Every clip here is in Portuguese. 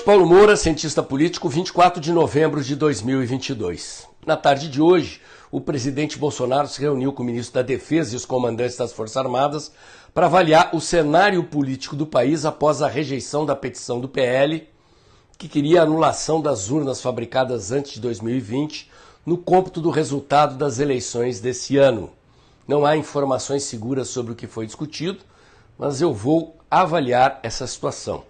noite, Paulo Moura, cientista político, 24 de novembro de 2022. Na tarde de hoje, o presidente Bolsonaro se reuniu com o ministro da Defesa e os comandantes das Forças Armadas para avaliar o cenário político do país após a rejeição da petição do PL, que queria a anulação das urnas fabricadas antes de 2020 no cômputo do resultado das eleições desse ano. Não há informações seguras sobre o que foi discutido, mas eu vou avaliar essa situação.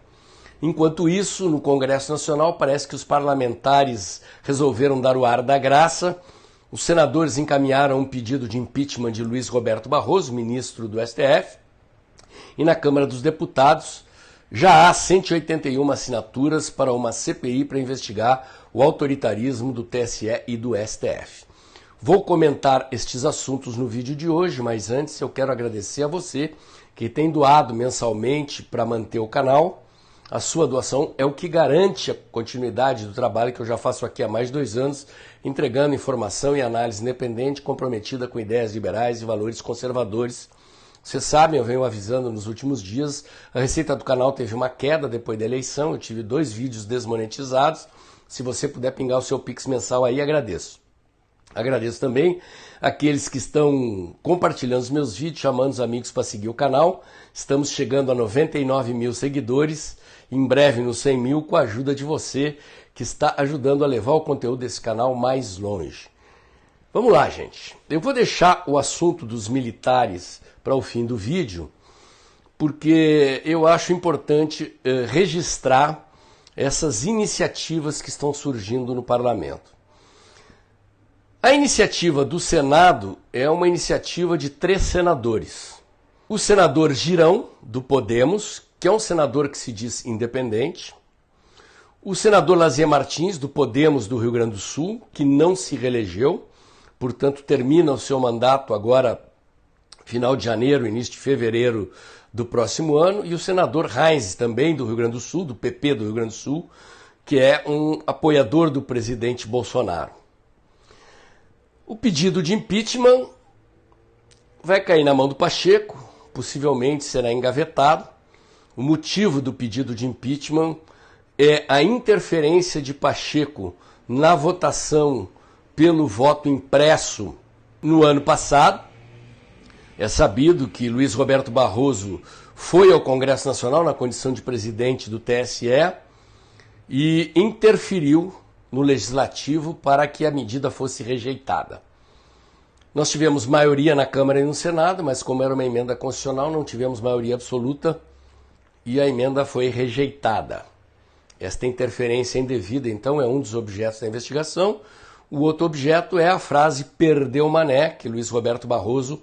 Enquanto isso, no Congresso Nacional, parece que os parlamentares resolveram dar o ar da graça. Os senadores encaminharam um pedido de impeachment de Luiz Roberto Barroso, ministro do STF, e na Câmara dos Deputados já há 181 assinaturas para uma CPI para investigar o autoritarismo do TSE e do STF. Vou comentar estes assuntos no vídeo de hoje, mas antes eu quero agradecer a você que tem doado mensalmente para manter o canal. A sua doação é o que garante a continuidade do trabalho que eu já faço aqui há mais de 2 anos, entregando informação e análise independente, comprometida com ideias liberais e valores conservadores. Vocês sabem, eu venho avisando nos últimos dias, a receita do canal teve uma queda depois da eleição, eu tive 2 vídeos desmonetizados. Se você puder pingar o seu Pix mensal aí, agradeço. Agradeço também aqueles que estão compartilhando os meus vídeos, chamando os amigos para seguir o canal. Estamos chegando a 99 mil seguidores, em breve nos 100 mil, com a ajuda de você que está ajudando a levar o conteúdo desse canal mais longe. Vamos lá, gente. Eu vou deixar o assunto dos militares para o fim do vídeo, porque eu acho importante registrar essas iniciativas que estão surgindo no parlamento. A iniciativa do Senado é uma iniciativa de 3 senadores. O senador Girão, do Podemos, que é um senador que se diz independente. O senador Lazier Martins, do Podemos do Rio Grande do Sul, que não se reelegeu, portanto termina o seu mandato agora, final de janeiro, início de fevereiro do próximo ano. E o senador Reins, também do Rio Grande do Sul, do PP do Rio Grande do Sul, que é um apoiador do presidente Bolsonaro. O pedido de impeachment vai cair na mão do Pacheco, possivelmente será engavetado. O motivo do pedido de impeachment é a interferência de Pacheco na votação pelo voto impresso no ano passado. É sabido que Luiz Roberto Barroso foi ao Congresso Nacional na condição de presidente do TSE e interferiu no Legislativo para que a medida fosse rejeitada. Nós tivemos maioria na Câmara e no Senado, mas como era uma emenda constitucional, não tivemos maioria absoluta e a emenda foi rejeitada. Esta interferência indevida, então, é um dos objetos da investigação. O outro objeto é a frase "perdeu Mané", que Luiz Roberto Barroso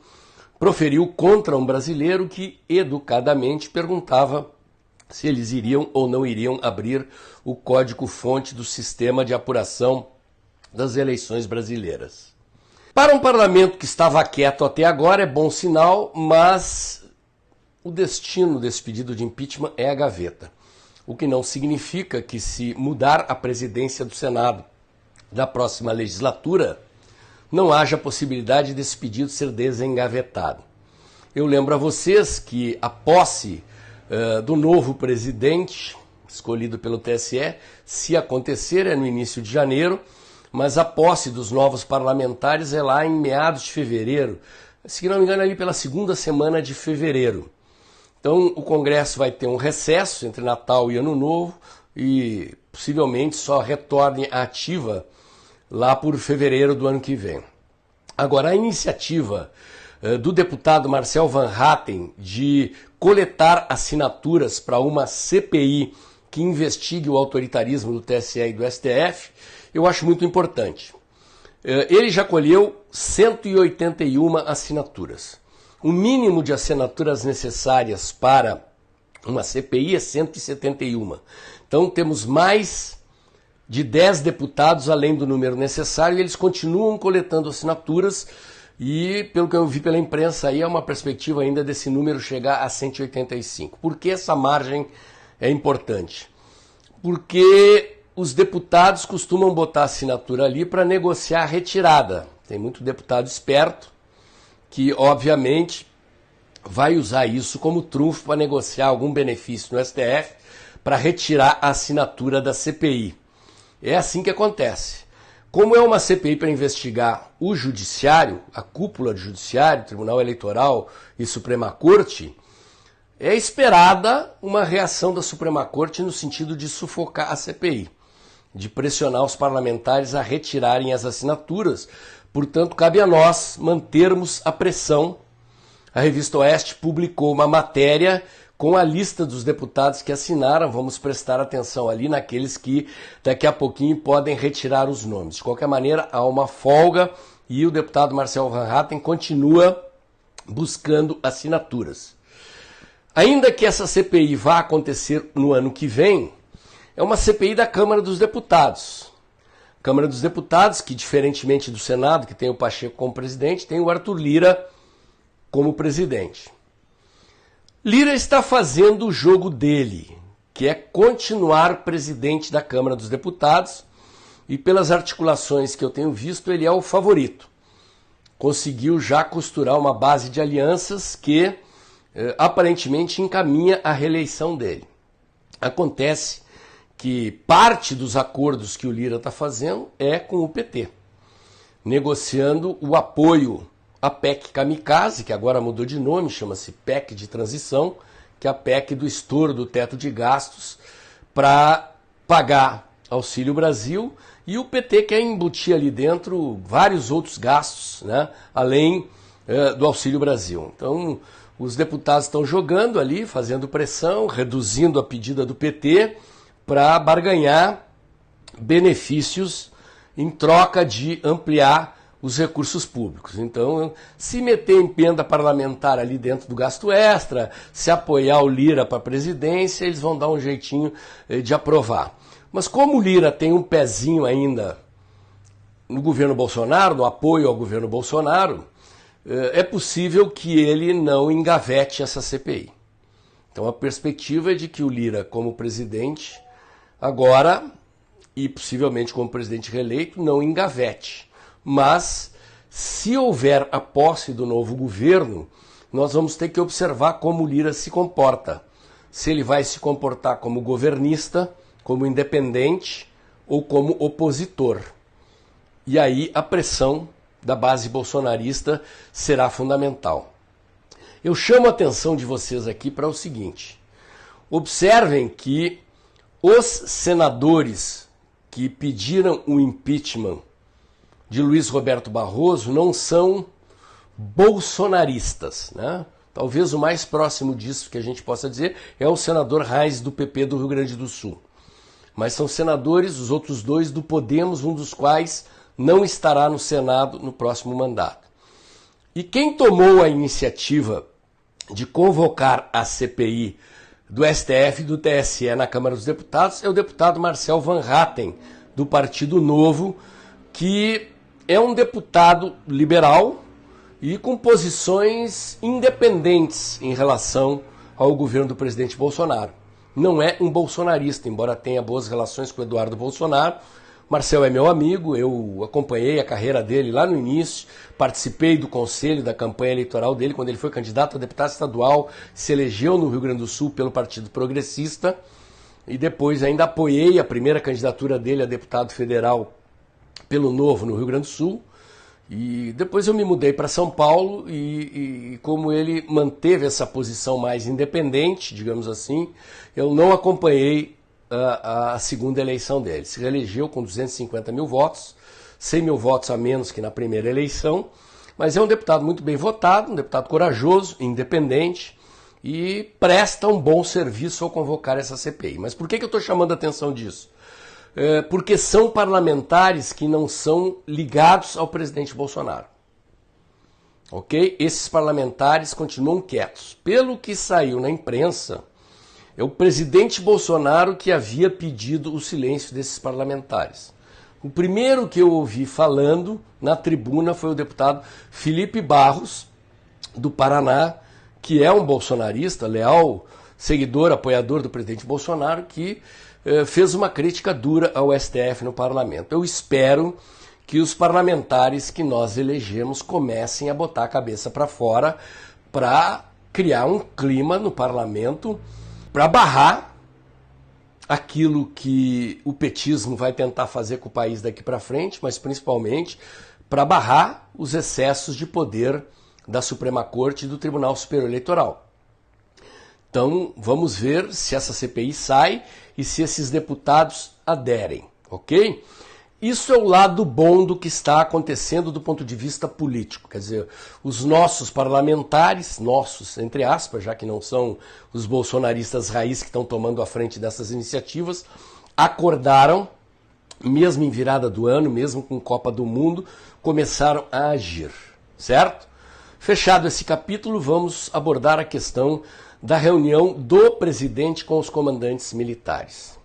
proferiu contra um brasileiro que educadamente perguntava se eles iriam ou não iriam abrir o código-fonte do sistema de apuração das eleições brasileiras. Para um parlamento que estava quieto até agora é bom sinal, mas o destino desse pedido de impeachment é a gaveta. O que não significa que, se mudar a presidência do Senado da próxima legislatura, não haja possibilidade desse pedido ser desengavetado. Eu lembro a vocês que a posse do novo presidente, escolhido pelo TSE, se acontecer, é no início de janeiro, mas a posse dos novos parlamentares é lá em meados de fevereiro, se não me engano, ali pela 2ª semana de fevereiro. Então o Congresso vai ter um recesso entre Natal e Ano Novo e possivelmente só retorne à ativa lá por fevereiro do ano que vem. Agora, a iniciativa do deputado Marcel Van Hatten de coletar assinaturas para uma CPI que investigue o autoritarismo do TSE e do STF, eu acho muito importante. Ele já colheu 181 assinaturas. O mínimo de assinaturas necessárias para uma CPI é 171. Então temos mais de 10 deputados além do número necessário e eles continuam coletando assinaturas e, pelo que eu vi pela imprensa, aí é uma perspectiva ainda desse número chegar a 185. Por que essa margem é importante? Porque os deputados costumam botar assinatura ali para negociar a retirada. Tem muito deputado esperto que, obviamente, vai usar isso como trunfo para negociar algum benefício no STF para retirar a assinatura da CPI. É assim que acontece. Como é uma CPI para investigar o Judiciário, a cúpula do Judiciário, Tribunal Eleitoral e Suprema Corte, é esperada uma reação da Suprema Corte no sentido de sufocar a CPI, de pressionar os parlamentares a retirarem as assinaturas. Portanto, cabe a nós mantermos a pressão. A Revista Oeste publicou uma matéria com a lista dos deputados que assinaram. Vamos prestar atenção ali naqueles que daqui a pouquinho podem retirar os nomes. De qualquer maneira, há uma folga e o deputado Marcel Van Hatten continua buscando assinaturas. Ainda que essa CPI vá acontecer no ano que vem, é uma CPI da Câmara dos Deputados. Câmara dos Deputados, que diferentemente do Senado, que tem o Pacheco como presidente, tem o Arthur Lira como presidente. Lira está fazendo o jogo dele, que é continuar presidente da Câmara dos Deputados, e pelas articulações que eu tenho visto, ele é o favorito. Conseguiu já costurar uma base de alianças que aparentemente encaminha a reeleição dele. Acontece que parte dos acordos que o Lira está fazendo é com o PT, negociando o apoio à PEC Kamikaze, que agora mudou de nome, chama-se PEC de Transição, que é a PEC do estouro do teto de gastos para pagar Auxílio Brasil, e o PT quer embutir ali dentro vários outros gastos, né, além do Auxílio Brasil. Então, os deputados estão jogando ali, fazendo pressão, reduzindo a pedida do PT para barganhar benefícios em troca de ampliar os recursos públicos. Então, se meter emenda parlamentar ali dentro do gasto extra, se apoiar o Lira para a presidência, eles vão dar um jeitinho de aprovar. Mas como o Lira tem um pezinho ainda no governo Bolsonaro, no apoio ao governo Bolsonaro, é possível que ele não engavete essa CPI. Então a perspectiva é de que o Lira, como presidente, agora, e possivelmente como presidente reeleito, não engavete. Mas, se houver a posse do novo governo, nós vamos ter que observar como o Lira se comporta. Se ele vai se comportar como governista, como independente ou como opositor. E aí a pressão da base bolsonarista será fundamental. Eu chamo a atenção de vocês aqui para o seguinte: observem que os senadores que pediram o impeachment de Luiz Roberto Barroso não são bolsonaristas, né? Talvez o mais próximo disso que a gente possa dizer é o senador Reis do PP do Rio Grande do Sul. Mas são senadores, os outros dois, do Podemos, um dos quais não estará no Senado no próximo mandato. E quem tomou a iniciativa de convocar a CPI do STF e do TSE na Câmara dos Deputados é o deputado Marcel Van Hatten, do Partido Novo, que é um deputado liberal e com posições independentes em relação ao governo do presidente Bolsonaro. Não é um bolsonarista, embora tenha boas relações com o Eduardo Bolsonaro. Marcel é meu amigo, eu acompanhei a carreira dele lá no início, participei do conselho da campanha eleitoral dele quando ele foi candidato a deputado estadual, se elegeu no Rio Grande do Sul pelo Partido Progressista e depois ainda apoiei a primeira candidatura dele a deputado federal pelo Novo no Rio Grande do Sul. E depois eu me mudei para São Paulo e como ele manteve essa posição mais independente, digamos assim, eu não acompanhei a segunda eleição dele. Se reelegeu com 250 mil votos, 100 mil votos a menos que na primeira eleição, mas é um deputado muito bem votado, um deputado corajoso, independente e presta um bom serviço ao convocar essa CPI. Mas por que eu estou chamando a atenção disso? Porque são parlamentares que não são ligados ao presidente Bolsonaro. Ok? Esses parlamentares continuam quietos. Pelo que saiu na imprensa, é o presidente Bolsonaro que havia pedido o silêncio desses parlamentares. O primeiro que eu ouvi falando na tribuna foi o deputado Felipe Barros, do Paraná, que é um bolsonarista, leal, seguidor, apoiador do presidente Bolsonaro, que fez uma crítica dura ao STF no parlamento. Eu espero que os parlamentares que nós elegemos comecem a botar a cabeça para fora para criar um clima no parlamento para barrar aquilo que o petismo vai tentar fazer com o país daqui para frente, mas principalmente para barrar os excessos de poder da Suprema Corte e do Tribunal Superior Eleitoral. Então, vamos ver se essa CPI sai e se esses deputados aderem, ok? Isso é o lado bom do que está acontecendo do ponto de vista político. Quer dizer, os nossos parlamentares, nossos, entre aspas, já que não são os bolsonaristas raiz que estão tomando a frente dessas iniciativas, acordaram, mesmo em virada do ano, mesmo com Copa do Mundo, começaram a agir, certo? Fechado esse capítulo, vamos abordar a questão da reunião do presidente com os comandantes militares.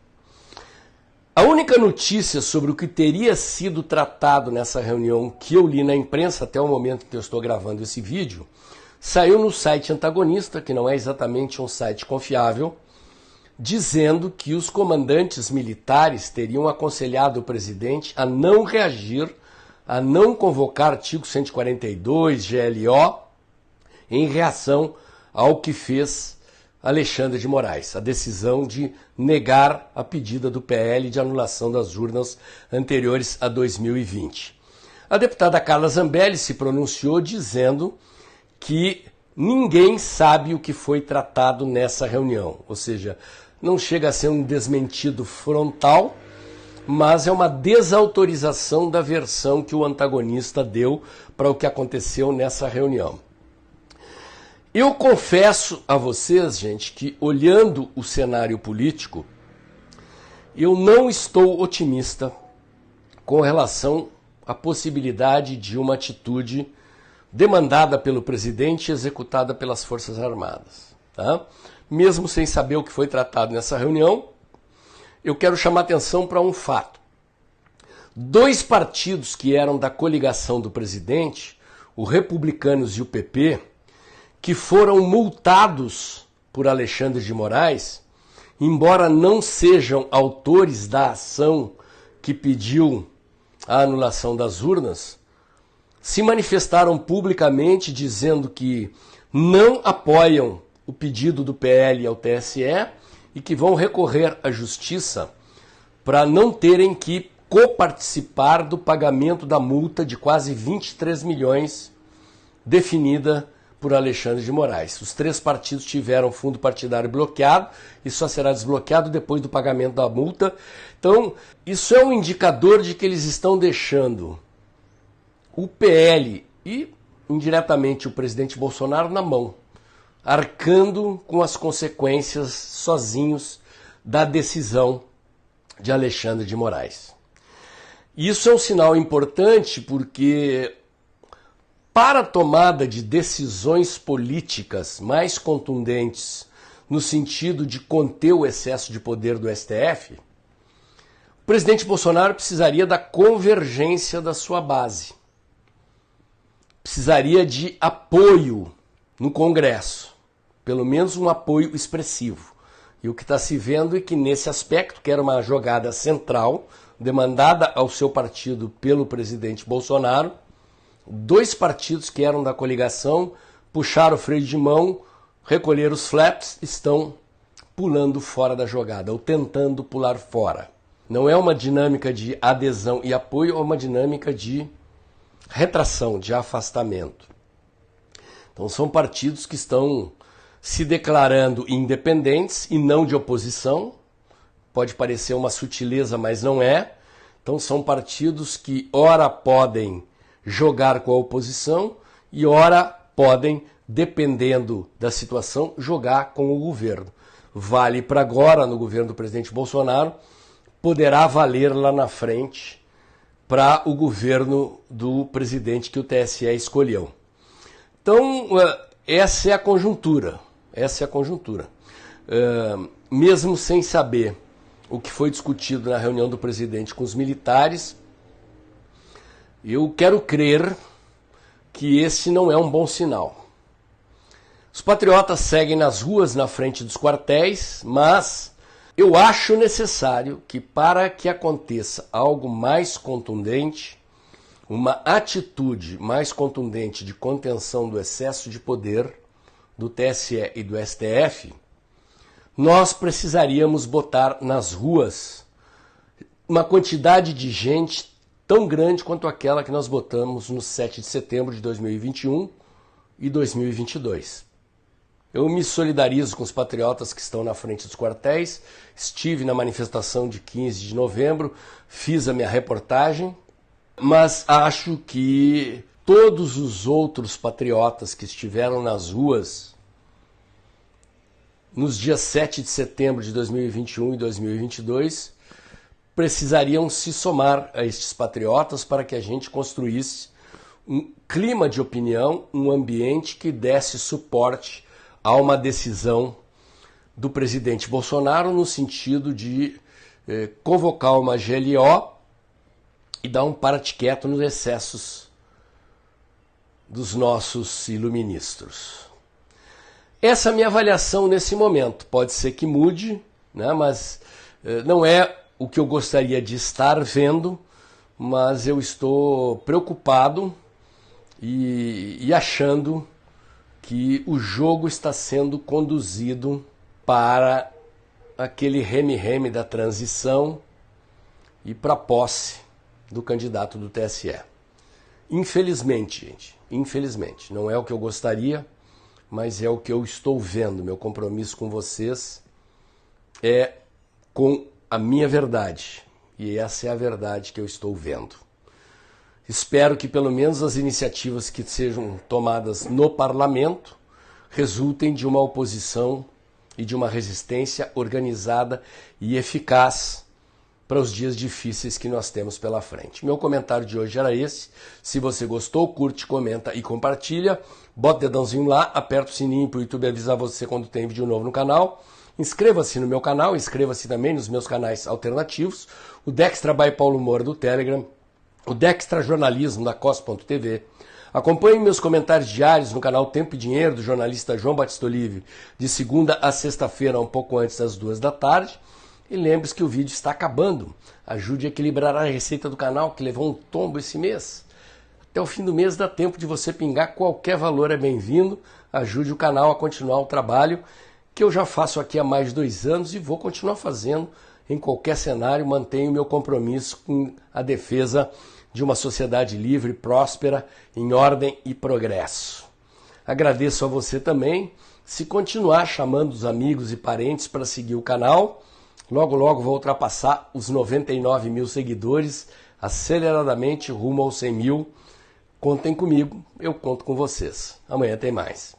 A única notícia sobre o que teria sido tratado nessa reunião que eu li na imprensa até o momento que eu estou gravando esse vídeo, saiu no site antagonista, que não é exatamente um site confiável, dizendo que os comandantes militares teriam aconselhado o presidente a não reagir, a não convocar artigo 142, GLO, em reação ao que fez Alexandre de Moraes, a decisão de negar a pedida do PL de anulação das urnas anteriores a 2020. A deputada Carla Zambelli se pronunciou dizendo que ninguém sabe o que foi tratado nessa reunião, ou seja, não chega a ser um desmentido frontal, mas é uma desautorização da versão que o antagonista deu para o que aconteceu nessa reunião. Eu confesso a vocês, gente, que olhando o cenário político, eu não estou otimista com relação à possibilidade de uma atitude demandada pelo presidente e executada pelas Forças Armadas. Tá? Mesmo sem saber o que foi tratado nessa reunião, eu quero chamar atenção para um fato. 2 partidos que eram da coligação do presidente, o Republicanos e o PP, que foram multados por Alexandre de Moraes, embora não sejam autores da ação que pediu a anulação das urnas, se manifestaram publicamente dizendo que não apoiam o pedido do PL ao TSE e que vão recorrer à Justiça para não terem que coparticipar do pagamento da multa de quase 23 milhões definida por Alexandre de Moraes. Os 3 partidos tiveram fundo partidário bloqueado e só será desbloqueado depois do pagamento da multa. Então, isso é um indicador de que eles estão deixando o PL e, indiretamente, o presidente Bolsonaro na mão, arcando com as consequências sozinhos da decisão de Alexandre de Moraes. Isso é um sinal importante porque, para a tomada de decisões políticas mais contundentes no sentido de conter o excesso de poder do STF, o presidente Bolsonaro precisaria da convergência da sua base. Precisaria de apoio no Congresso, pelo menos um apoio expressivo. E o que está se vendo é que nesse aspecto, que era uma jogada central, demandada ao seu partido pelo presidente Bolsonaro, 2 partidos que eram da coligação puxaram o freio de mão, recolheram os flaps, estão pulando fora da jogada, ou tentando pular fora. Não é uma dinâmica de adesão e apoio, é uma dinâmica de retração, de afastamento. Então são partidos que estão se declarando independentes e não de oposição. Pode parecer uma sutileza, mas não é. Então são partidos que ora podem jogar com a oposição e ora podem, dependendo da situação, jogar com o governo. Vale para agora no governo do presidente Bolsonaro, poderá valer lá na frente para o governo do presidente que o TSE escolheu. Então, essa é a conjuntura. Essa é a conjuntura. Mesmo sem saber o que foi discutido na reunião do presidente com os militares, eu quero crer que esse não é um bom sinal. Os patriotas seguem nas ruas na frente dos quartéis, mas eu acho necessário que, para que aconteça algo mais contundente, uma atitude mais contundente de contenção do excesso de poder do TSE e do STF, nós precisaríamos botar nas ruas uma quantidade de gente tão grande quanto aquela que nós botamos no 7 de setembro de 2021 e 2022. Eu me solidarizo com os patriotas que estão na frente dos quartéis, estive na manifestação de 15 de novembro, fiz a minha reportagem, mas acho que todos os outros patriotas que estiveram nas ruas nos dias 7 de setembro de 2021 e 2022 precisariam se somar a estes patriotas para que a gente construísse um clima de opinião, um ambiente que desse suporte a uma decisão do presidente Bolsonaro no sentido de convocar uma GLO e dar um para-te-quieto nos excessos dos nossos iluministros. Essa é a minha avaliação nesse momento. Pode ser que mude, né, mas não é o que eu gostaria de estar vendo, mas eu estou preocupado e achando que o jogo está sendo conduzido para aquele reme-reme da transição e para a posse do candidato do TSE. Infelizmente, gente, infelizmente, não é o que eu gostaria, mas é o que eu estou vendo. Meu compromisso com vocês é com a minha verdade, e essa é a verdade que eu estou vendo. Espero que pelo menos as iniciativas que sejam tomadas no parlamento resultem de uma oposição e de uma resistência organizada e eficaz para os dias difíceis que nós temos pela frente. Meu comentário de hoje era esse. Se você gostou, curte, comenta e compartilha. Bota o dedãozinho lá, aperta o sininho para o YouTube avisar você quando tem vídeo novo no canal. Inscreva-se no meu canal, inscreva-se também nos meus canais alternativos. O Dextra by Paulo Moura do Telegram, o Dextra Jornalismo da COS.tv. Acompanhe meus comentários diários no canal Tempo e Dinheiro do jornalista João Batista Olive, de segunda a sexta-feira, um pouco antes das 2 da tarde. E lembre-se que o vídeo está acabando. Ajude a equilibrar a receita do canal, que levou um tombo esse mês. Até o fim do mês dá tempo de você pingar, qualquer valor é bem-vindo. Ajude o canal a continuar o trabalho que eu já faço aqui há mais de 2 anos e vou continuar fazendo em qualquer cenário. Mantenho meu compromisso com a defesa de uma sociedade livre, próspera, em ordem e progresso. Agradeço a você também. Se continuar chamando os amigos e parentes para seguir o canal, logo logo vou ultrapassar os 99 mil seguidores, aceleradamente rumo aos 100 mil. Contem comigo, eu conto com vocês. Amanhã tem mais.